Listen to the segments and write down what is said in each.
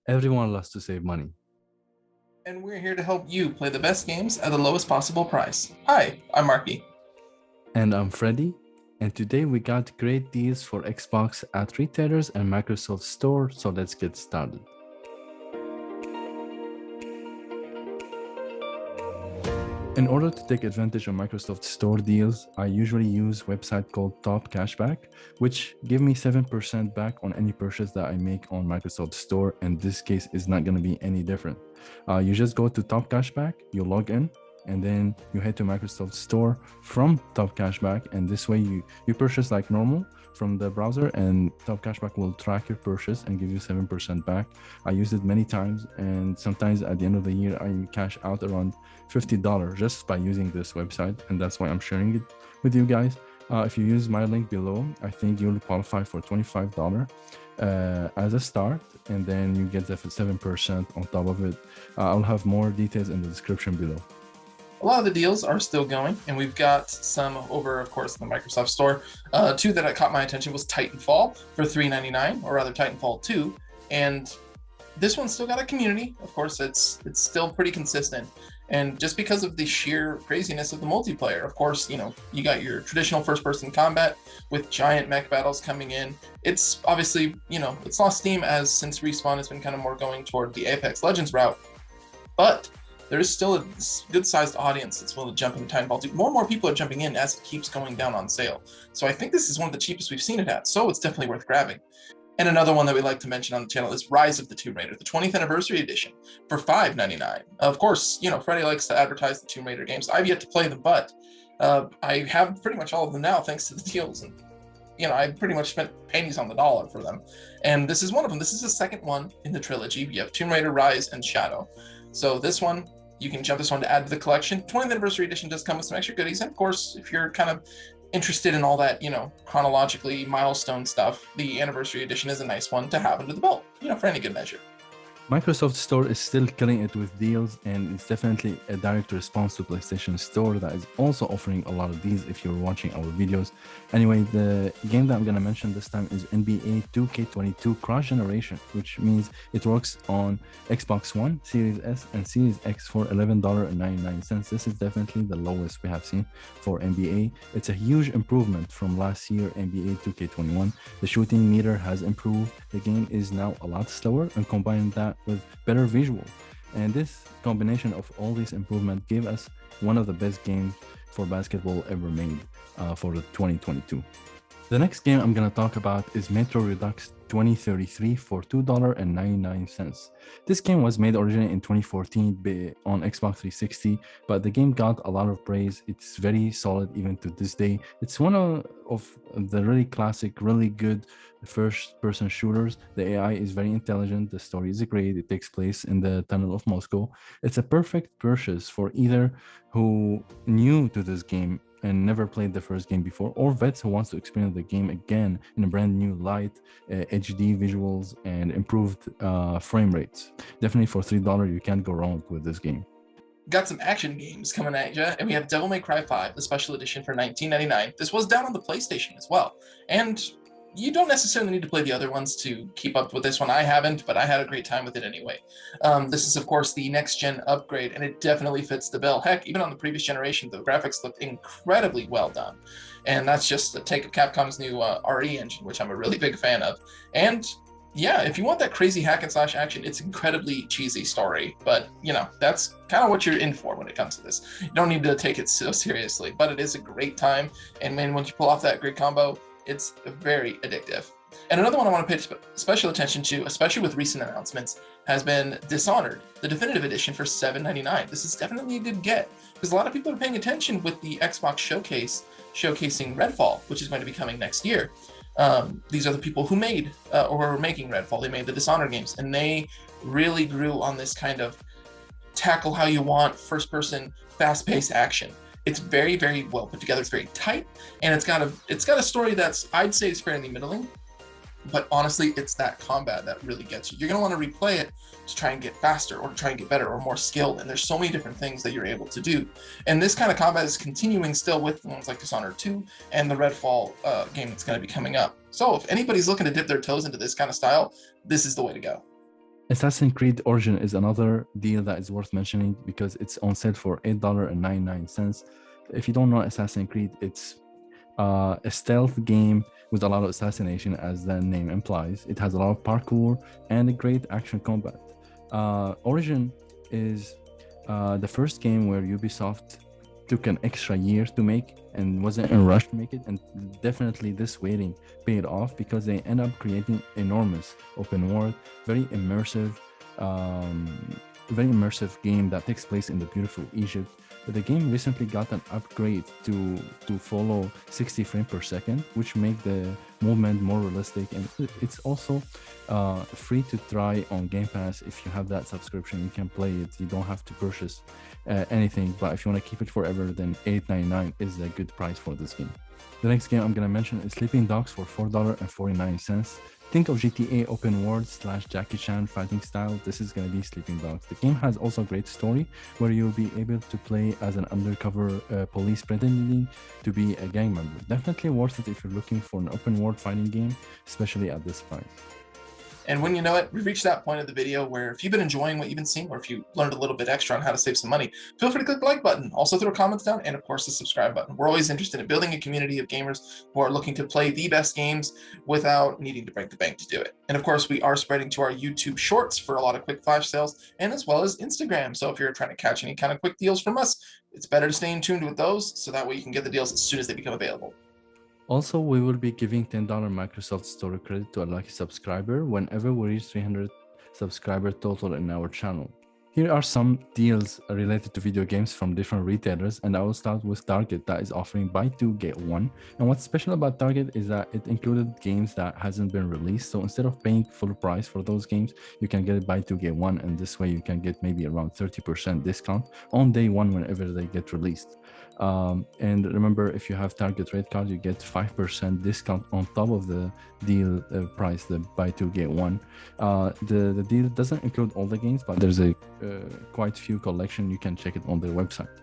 Everyone loves to save money. And we're here to help you play the best games at the lowest possible price. Hi, I'm Marky. And I'm Freddy. And today we got great deals for Xbox at retailers and Microsoft Store. So let's get started. In order to take advantage of Microsoft Store deals, I usually use a website called Topcashback, which give me 7% back on any purchase that I make on Microsoft Store. And this case is not going to be any different. You just go to Topcashback, you log in, and then you head to Microsoft Store from Topcashback, and this way you purchase like normal from the browser, and Topcashback will track your purchase and give you 7% back. I used it many times, and sometimes at the end of the year I cash out around $50 just by using this website, and that's why I'm sharing it with you guys. If you use my link below, I think you'll qualify for $25 as a start, and then you get the 7% on top of it. I'll have more details in the description below. A lot of the deals are still going, and we've got some over, of course, in the Microsoft Store. Two that caught my attention was Titanfall for $3.99, or rather Titanfall 2, and this one's still got a community. Of course, it's still pretty consistent, and just because of the sheer craziness of the multiplayer, of course, you got your traditional first-person combat with giant mech battles coming in. It's obviously, it's lost steam as since Respawn has been kind of more going toward the Apex Legends route, but there is still a good-sized audience that's willing to jump into Titanfall 2. More and more people are jumping in as it keeps going down on sale. So I think this is one of the cheapest we've seen it at, so it's definitely worth grabbing. And another one that we like to mention on the channel is Rise of the Tomb Raider, the 20th Anniversary Edition for $5.99. Of course, Freddy likes to advertise the Tomb Raider games. I've yet to play them, but I have pretty much all of them now thanks to the deals. And I pretty much spent pennies on the dollar for them. And this is one of them. This is the second one in the trilogy. You have Tomb Raider, Rise, and Shadow. So this one, you can jump this one to add to the collection. 20th Anniversary Edition does come with some extra goodies. And of course, if you're kind of interested in all that, chronologically milestone stuff, the Anniversary Edition is a nice one to have under the belt, for any good measure. Microsoft Store is still killing it with deals, and it's definitely a direct response to PlayStation Store that is also offering a lot of these if you're watching our videos. Anyway, the game that I'm going to mention this time is NBA 2K22 Cross Generation, which means it works on Xbox One, Series S, and Series X for $11.99. This is definitely the lowest we have seen for NBA. It's a huge improvement from last year, NBA 2K21. The shooting meter has improved. The game is now a lot slower, and combine that with better visual, and this combination of all these improvements gave us one of the best games for basketball ever made for the 2022. The next game I'm going to talk about is Metro Redux 2033 for $2.99. This game was made originally in 2014 on Xbox 360, but the game got a lot of praise. It's very solid even to this day. It's one of the really classic, really good first-person shooters. The AI is very intelligent. The story is great. It takes place in the tunnel of Moscow. It's a perfect purchase for either who new to this game and never played the first game before, or vets who wants to experience the game again in a brand new light, HD visuals, and improved frame rates. Definitely for $3, you can't go wrong with this game. Got some action games coming at you, and we have Devil May Cry 5, the special edition for $19.99. This was down on the PlayStation as well, and you don't necessarily need to play the other ones to keep up with this one. I haven't, but I had a great time with it anyway. This is, of course, the next-gen upgrade, and it definitely fits the bill. Heck, even on the previous generation, the graphics looked incredibly well done. And that's just a take of Capcom's new RE engine, which I'm a really big fan of. And yeah, if you want that crazy hack and slash action, it's incredibly cheesy story, but that's kind of what you're in for when it comes to this. You don't need to take it so seriously, but it is a great time. And man, once you pull off that great combo, it's very addictive. And another one I want to pay special attention to, especially with recent announcements, has been Dishonored, the definitive edition for $7.99. This is definitely a good get, because a lot of people are paying attention with the Xbox showcase showcasing Redfall, which is going to be coming next year. These are the people who made or are making Redfall. They made the Dishonored games, and they really grew on this kind of tackle how you want first-person, fast-paced action. It's very, very well put together. It's very tight, and it's got a story that's, I'd say, is fairly middling. But honestly, it's that combat that really gets you. You're going to want to replay it to try and get faster, or to try and get better, or more skilled. And there's so many different things that you're able to do. And this kind of combat is continuing still with ones like Dishonored 2 and the Redfall game that's going to be coming up. So if anybody's looking to dip their toes into this kind of style, this is the way to go. Assassin's Creed Origin is another deal that is worth mentioning because it's on sale for $8.99. If you don't know Assassin's Creed, it's a stealth game with a lot of assassination, as the name implies. It has a lot of parkour and a great action combat. Origin is the first game where Ubisoft took an extra year to make and wasn't in a rush to make it, and definitely this waiting paid off because they end up creating enormous open world, very immersive um, game that takes place in the beautiful Egypt. The game recently got an upgrade to follow 60 frames per second, which make the movement more realistic, and it's also free to try on Game Pass. If you have that subscription, you can play it. You don't have to purchase anything, but if you want to keep it forever, then $8.99 is a good price for this game. The next game I'm gonna mention is Sleeping Dogs for $4.49. Think of GTA open world / Jackie Chan fighting style. This is going to be Sleeping Dogs. The game has also a great story where you'll be able to play as an undercover police pretending to be a gang member. Definitely worth it if you're looking for an open world fighting game, especially at this price. And when you know it, we've reached that point of the video where if you've been enjoying what you've been seeing, or if you learned a little bit extra on how to save some money, feel free to click the like button. Also throw comments down, and of course the subscribe button. We're always interested in building a community of gamers who are looking to play the best games without needing to break the bank to do it. And of course, we are spreading to our YouTube shorts for a lot of quick flash sales, and as well as Instagram. So if you're trying to catch any kind of quick deals from us, it's better to stay in tune with those so that way you can get the deals as soon as they become available. Also, we will be giving $10 Microsoft Store credit to a lucky subscriber whenever we reach 300 subscriber total in our channel. Here are some deals related to video games from different retailers, and I will start with Target that is offering buy 2 get 1. And what's special about Target is that it included games that hasn't been released, so instead of paying full price for those games, you can get it buy 2 get 1, and this way you can get maybe around 30% discount on day 1 whenever they get released. And remember, if you have Target Red Card, you get 5% discount on top of the deal price, the buy 2 get 1. The deal doesn't include all the games, but there's a quite few collection. You can check it on their website.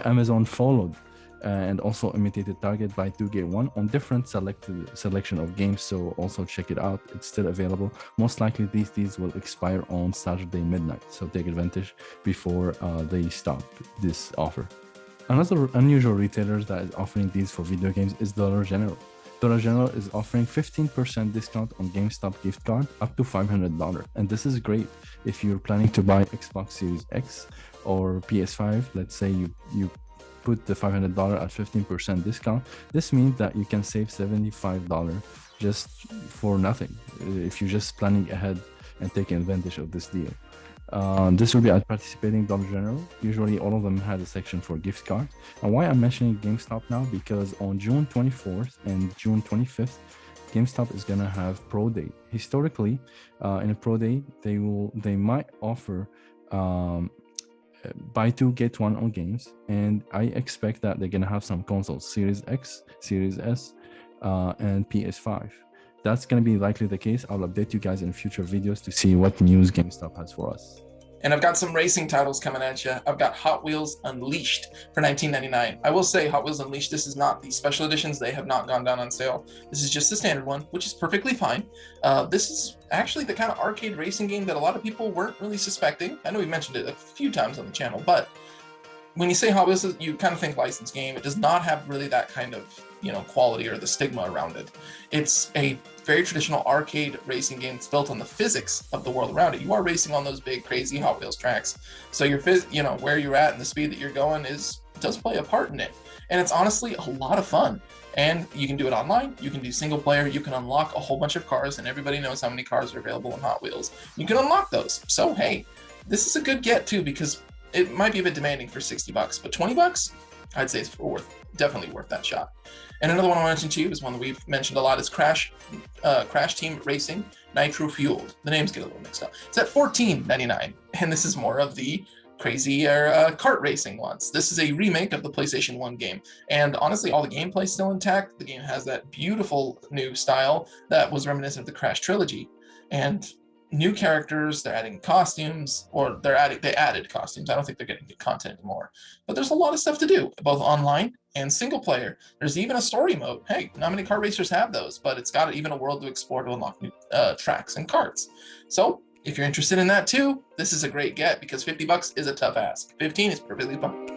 Amazon followed and also imitated Target buy 2 get 1 on different selection of games, so also check it out. It's still available. Most likely these deals will expire on Saturday midnight, so take advantage before they stop this offer. Another unusual retailer that is offering deals for video games is Dollar General. Dollar General is offering 15% discount on GameStop gift card up to $500. And this is great if you're planning to buy Xbox Series X or PS5. Let's say you put the $500 at 15% discount. This means that you can save $75 just for nothing if you're just planning ahead and taking advantage of this deal. This will be at participating Dollar General. Usually all of them had a section for gift card. And why I'm mentioning GameStop now, because on June 24th and June 25th, GameStop is gonna have Pro Day. Historically, in a Pro Day, they might offer buy 2 get 1 on games, and I expect that they're gonna have some consoles, Series X, Series S, and PS5. That's going to be likely the case. I'll update you guys in future videos to see what news GameStop has for us. And I've got some racing titles coming at you. I've got Hot Wheels Unleashed for $19.99. I will say Hot Wheels Unleashed, this is not the special editions. They have not gone down on sale. This is just the standard one, which is perfectly fine. This is actually the kind of arcade racing game that a lot of people weren't really suspecting. I know we mentioned it a few times on the channel, but when you say Hot Wheels, you kind of think licensed game. It does not have really that kind of, quality or the stigma around it. It's a very traditional arcade racing game. It's built on the physics of the world around it. You are racing on those big, crazy Hot Wheels tracks. So where you're at and the speed that you're going does play a part in it. And it's honestly a lot of fun. And you can do it online. You can do single player. You can unlock a whole bunch of cars, and everybody knows how many cars are available in Hot Wheels. You can unlock those. So, hey, this is a good get too, because it might be a bit demanding for $60, but $20, I'd say it's definitely worth that shot. And another one I mentioned to you is one that we've mentioned a lot, is Crash Team Racing Nitro Fueled. The names get a little mixed up. It's at $14.99, and this is more of the crazier kart racing ones. This is a remake of the PlayStation 1 game, and honestly, all the gameplay is still intact. The game has that beautiful new style that was reminiscent of the Crash trilogy, and new characters. They're adding costumes, or they added costumes. I don't think they're getting new content anymore, but there's a lot of stuff to do, both online and single player. There's even a story mode. Hey, not many kart racers have those, but it's got even a world to explore to unlock new tracks and karts. So If you're interested in that too, this is a great get because $50 is a tough ask. 15 is perfectly fine.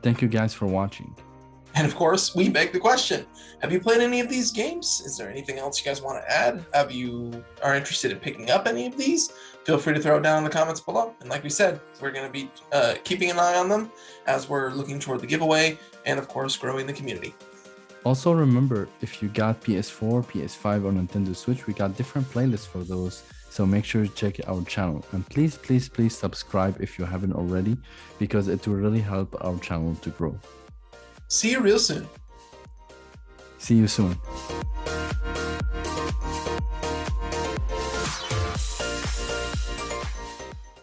Thank you guys for watching. And of course, we beg the question, have you played any of these games? Is there anything else you guys want to add? Have you are interested in picking up any of these? Feel free to throw it down in the comments below. And like we said, we're going to be keeping an eye on them as we're looking toward the giveaway and of course, growing the community. Also remember, if you got PS4, PS5 or Nintendo Switch, we got different playlists for those. So make sure to check our channel. And please, please, please subscribe if you haven't already, because it will really help our channel to grow. See you real soon. See you soon.